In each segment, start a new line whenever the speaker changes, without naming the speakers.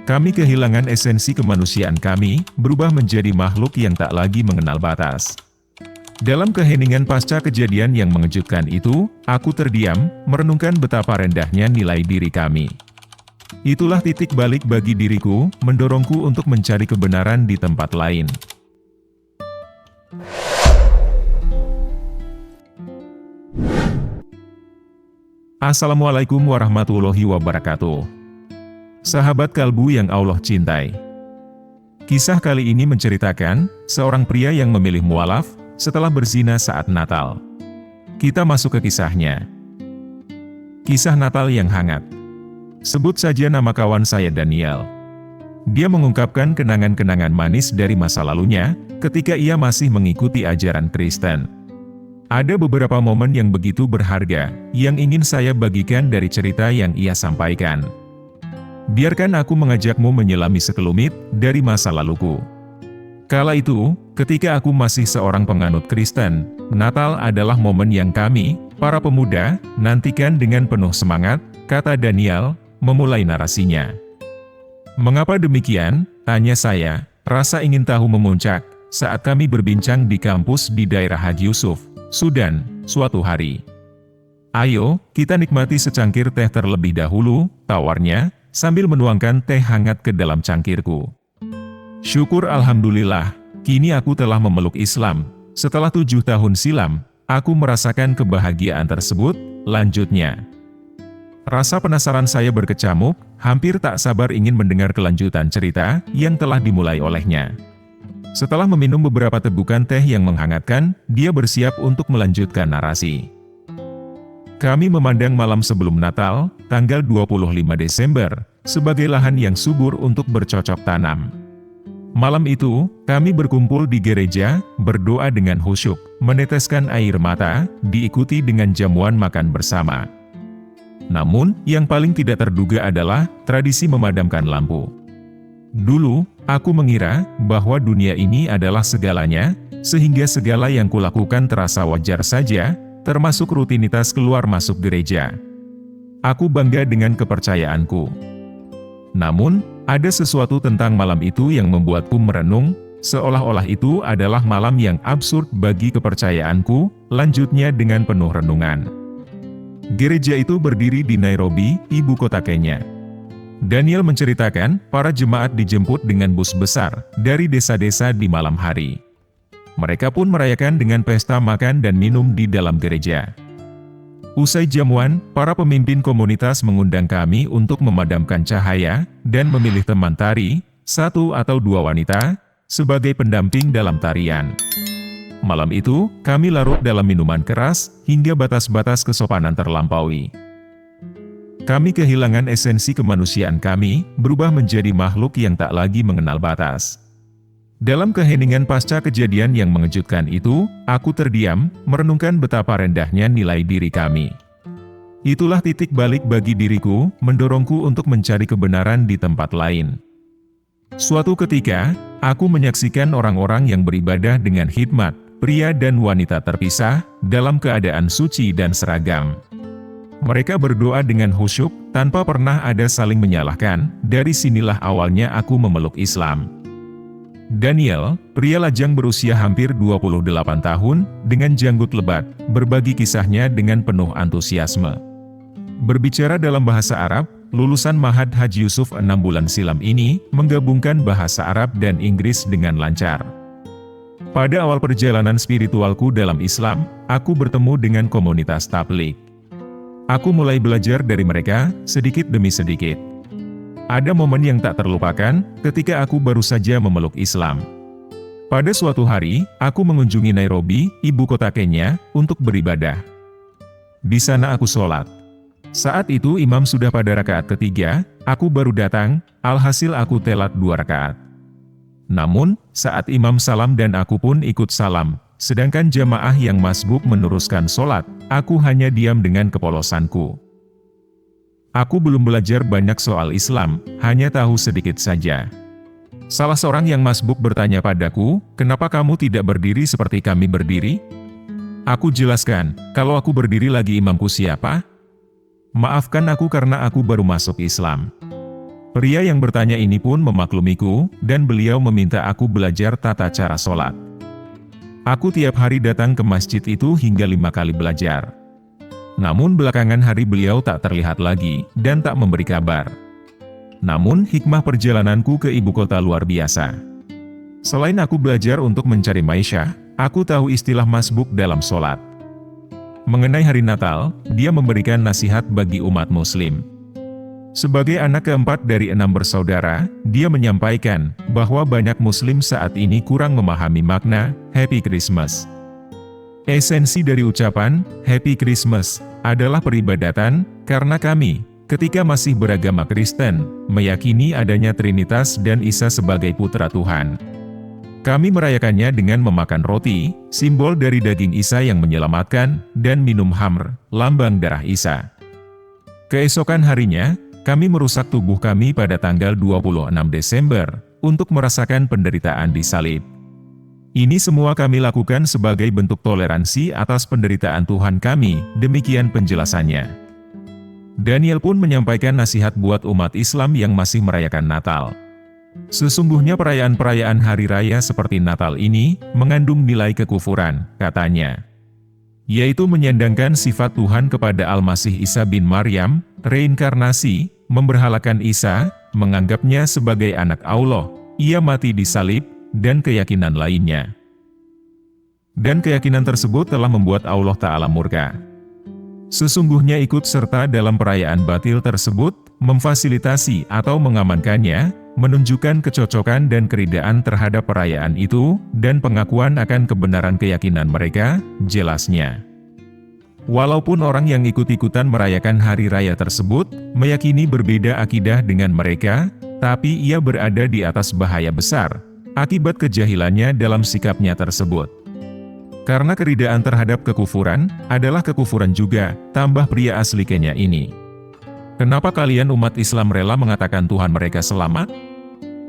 Kami kehilangan esensi kemanusiaan kami, berubah menjadi makhluk yang tak lagi mengenal batas. Dalam keheningan pasca kejadian yang mengejutkan itu, aku terdiam, merenungkan betapa rendahnya nilai diri kami. Itulah titik balik bagi diriku, mendorongku untuk mencari kebenaran di tempat lain. Assalamualaikum warahmatullahi wabarakatuh. Sahabat kalbu yang Allah cintai. Kisah kali ini menceritakan seorang pria yang memilih mualaf setelah berzina saat Natal. Kita masuk ke kisahnya. Kisah Natal yang hangat. Sebut saja nama kawan saya Daniel. Dia mengungkapkan kenangan-kenangan manis dari masa lalunya ketika ia masih mengikuti ajaran Kristen. Ada beberapa momen yang begitu berharga yang ingin saya bagikan dari cerita yang ia sampaikan. Biarkan aku mengajakmu menyelami sekelumit dari masa laluku. Kala itu, ketika aku masih seorang penganut Kristen, Natal adalah momen yang kami, para pemuda, nantikan dengan penuh semangat, kata Daniel, memulai narasinya. Mengapa demikian? Tanya saya, rasa ingin tahu memuncak, saat kami berbincang di kampus di daerah Haji Yusuf, Sudan, suatu hari. Ayo, kita nikmati secangkir teh terlebih dahulu, tawarnya, sambil menuangkan teh hangat ke dalam cangkirku. Syukur Alhamdulillah, kini aku telah memeluk Islam. Setelah 7 tahun silam, aku merasakan kebahagiaan tersebut, lanjutnya. Rasa penasaran saya berkecamuk, hampir tak sabar ingin mendengar kelanjutan cerita yang telah dimulai olehnya. Setelah meminum beberapa tegukan teh yang menghangatkan, dia bersiap untuk melanjutkan narasi. Kami memandang malam sebelum Natal, tanggal 25 Desember, sebagai lahan yang subur untuk bercocok tanam. Malam itu, kami berkumpul di gereja, berdoa dengan khusyuk, meneteskan air mata, diikuti dengan jamuan makan bersama. Namun, yang paling tidak terduga adalah tradisi memadamkan lampu. Dulu, aku mengira bahwa dunia ini adalah segalanya, sehingga segala yang kulakukan terasa wajar saja, termasuk rutinitas keluar masuk gereja. Aku bangga dengan kepercayaanku. Namun, ada sesuatu tentang malam itu yang membuatku merenung, seolah-olah itu adalah malam yang absurd bagi kepercayaanku, lanjutnya dengan penuh renungan. Gereja itu berdiri di Nairobi, ibu kota Kenya. Daniel menceritakan, para jemaat dijemput dengan bus besar, dari desa-desa di malam hari. Mereka pun merayakan dengan pesta makan dan minum di dalam gereja. Usai jamuan, para pemimpin komunitas mengundang kami untuk memadamkan cahaya, dan memilih teman tari, 1 atau 2 wanita, sebagai pendamping dalam tarian. Malam itu, kami larut dalam minuman keras, hingga batas-batas kesopanan terlampaui. Kami kehilangan esensi kemanusiaan kami, berubah menjadi makhluk yang tak lagi mengenal batas. Dalam keheningan pasca kejadian yang mengejutkan itu, aku terdiam, merenungkan betapa rendahnya nilai diri kami. Itulah titik balik bagi diriku, mendorongku untuk mencari kebenaran di tempat lain. Suatu ketika, aku menyaksikan orang-orang yang beribadah dengan hikmat, pria dan wanita terpisah, dalam keadaan suci dan seragam. Mereka berdoa dengan khusyuk, tanpa pernah ada saling menyalahkan. Dari sinilah awalnya aku memeluk Islam. Daniel, pria lajang berusia hampir 28 tahun, dengan janggut lebat, berbagi kisahnya dengan penuh antusiasme. Berbicara dalam bahasa Arab, lulusan Ma'had Haji Yusuf 6 bulan silam ini, menggabungkan bahasa Arab dan Inggris dengan lancar. Pada awal perjalanan spiritualku dalam Islam, aku bertemu dengan komunitas tabligh. Aku mulai belajar dari mereka, sedikit demi sedikit. Ada momen yang tak terlupakan, ketika aku baru saja memeluk Islam. Pada suatu hari, aku mengunjungi Nairobi, ibu kota Kenya, untuk beribadah. Di sana aku sholat. Saat itu imam sudah pada rakaat ketiga, aku baru datang, alhasil aku telat 2 rakaat. Namun, saat imam salam dan aku pun ikut salam, sedangkan jamaah yang masbuk meneruskan sholat, aku hanya diam dengan kepolosanku. Aku belum belajar banyak soal Islam, hanya tahu sedikit saja. Salah seorang yang masbuk bertanya padaku, "Kenapa kamu tidak berdiri seperti kami berdiri?" Aku jelaskan, "Kalau aku berdiri lagi imamku siapa?" "Maafkan aku karena aku baru masuk Islam." Pria yang bertanya ini pun memaklumiku, dan beliau meminta aku belajar tata cara sholat. Aku tiap hari datang ke masjid itu hingga 5 kali belajar. Namun belakangan hari beliau tak terlihat lagi, dan tak memberi kabar. Namun hikmah perjalananku ke ibu kota luar biasa. Selain aku belajar untuk mencari maisha, aku tahu istilah masbuk dalam sholat. Mengenai hari Natal, dia memberikan nasihat bagi umat muslim. Sebagai anak keempat dari 6 bersaudara, dia menyampaikan bahwa banyak muslim saat ini kurang memahami makna Happy Christmas. Esensi dari ucapan Happy Christmas adalah peribadatan, karena kami, ketika masih beragama Kristen, meyakini adanya Trinitas dan Isa sebagai putra Tuhan. Kami merayakannya dengan memakan roti, simbol dari daging Isa yang menyelamatkan, dan minum khamr, lambang darah Isa. Keesokan harinya, kami merusak tubuh kami pada tanggal 26 Desember, untuk merasakan penderitaan di salib. Ini semua kami lakukan sebagai bentuk toleransi atas penderitaan Tuhan kami, demikian penjelasannya. Daniel pun menyampaikan nasihat buat umat Islam yang masih merayakan Natal. Sesungguhnya perayaan-perayaan hari raya seperti Natal ini, mengandung nilai kekufuran, katanya. Yaitu menyandangkan sifat Tuhan kepada Al-Masih Isa bin Maryam, reinkarnasi, memberhalakan Isa, menganggapnya sebagai anak Allah, ia mati di salib, dan keyakinan lainnya. Dan keyakinan tersebut telah membuat Allah Ta'ala murka. Sesungguhnya ikut serta dalam perayaan batil tersebut, memfasilitasi atau mengamankannya, menunjukkan kecocokan dan keridaan terhadap perayaan itu, dan pengakuan akan kebenaran keyakinan mereka, jelasnya. Walaupun orang yang ikut-ikutan merayakan hari raya tersebut, meyakini berbeda akidah dengan mereka, tapi ia berada di atas bahaya besar, akibat kejahilannya dalam sikapnya tersebut. Karena keridaan terhadap kekufuran, adalah kekufuran juga, tambah pria asli Kenya ini. Kenapa kalian umat Islam rela mengatakan Tuhan mereka selamat?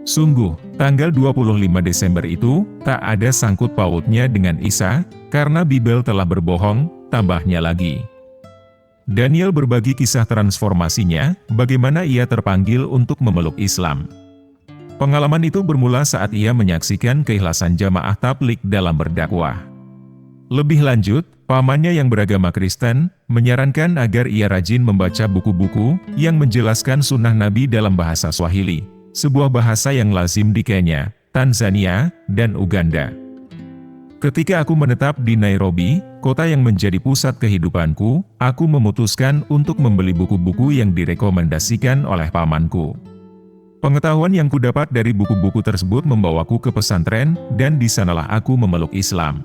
Sungguh, tanggal 25 Desember itu, tak ada sangkut pautnya dengan Isa, karena Bible telah berbohong, tambahnya lagi. Daniel berbagi kisah transformasinya, bagaimana ia terpanggil untuk memeluk Islam. Pengalaman itu bermula saat ia menyaksikan keikhlasan jamaah tabligh dalam berdakwah. Lebih lanjut, pamannya yang beragama Kristen, menyarankan agar ia rajin membaca buku-buku yang menjelaskan sunnah Nabi dalam bahasa Swahili, sebuah bahasa yang lazim di Kenya, Tanzania, dan Uganda. Ketika aku menetap di Nairobi, kota yang menjadi pusat kehidupanku, aku memutuskan untuk membeli buku-buku yang direkomendasikan oleh pamanku. Pengetahuan yang kudapat dari buku-buku tersebut membawaku ke pesantren, dan di sanalah aku memeluk Islam.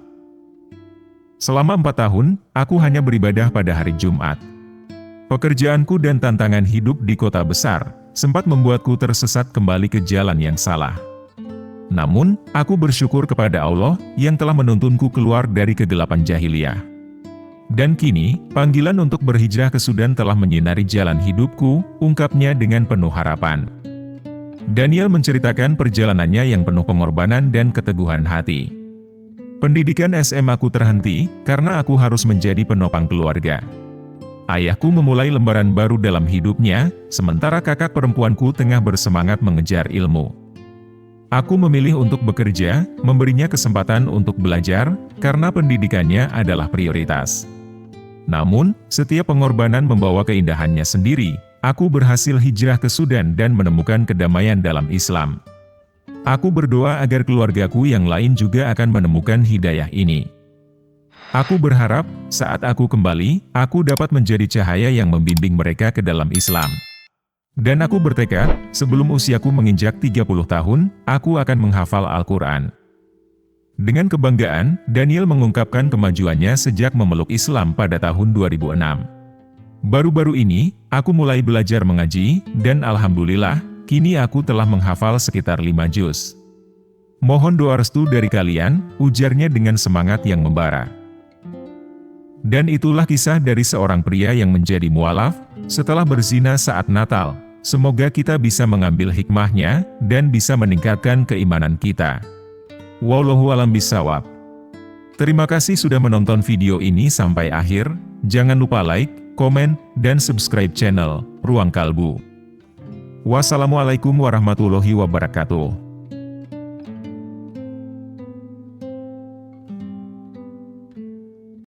Selama 4 tahun, aku hanya beribadah pada hari Jumat. Pekerjaanku dan tantangan hidup di kota besar, sempat membuatku tersesat kembali ke jalan yang salah. Namun, aku bersyukur kepada Allah, yang telah menuntunku keluar dari kegelapan jahiliyah. Dan kini, panggilan untuk berhijrah ke Sudan telah menyinari jalan hidupku, ungkapnya dengan penuh harapan. Daniel menceritakan perjalanannya yang penuh pengorbanan dan keteguhan hati. Pendidikan SMA aku terhenti, karena aku harus menjadi penopang keluarga. Ayahku memulai lembaran baru dalam hidupnya, sementara kakak perempuanku tengah bersemangat mengejar ilmu. Aku memilih untuk bekerja, memberinya kesempatan untuk belajar, karena pendidikannya adalah prioritas. Namun, setiap pengorbanan membawa keindahannya sendiri. Aku berhasil hijrah ke Sudan dan menemukan kedamaian dalam Islam. Aku berdoa agar keluargaku yang lain juga akan menemukan hidayah ini. Aku berharap, saat aku kembali, aku dapat menjadi cahaya yang membimbing mereka ke dalam Islam. Dan aku bertekad, sebelum usiaku menginjak 30 tahun, aku akan menghafal Al-Quran. Dengan kebanggaan, Daniel mengungkapkan kemajuannya sejak memeluk Islam pada tahun 2006. Baru-baru ini, aku mulai belajar mengaji, dan alhamdulillah, kini aku telah menghafal sekitar 5 juz. Mohon doa restu dari kalian, ujarnya dengan semangat yang membara. Dan itulah kisah dari seorang pria yang menjadi mualaf, setelah berzina saat Natal. Semoga kita bisa mengambil hikmahnya, dan bisa meningkatkan keimanan kita. Wallahu a'lam bishawab. Terima kasih sudah menonton video ini sampai akhir. Jangan lupa like, komen, dan subscribe channel Ruang Kalbu. Wassalamualaikum warahmatullahi wabarakatuh.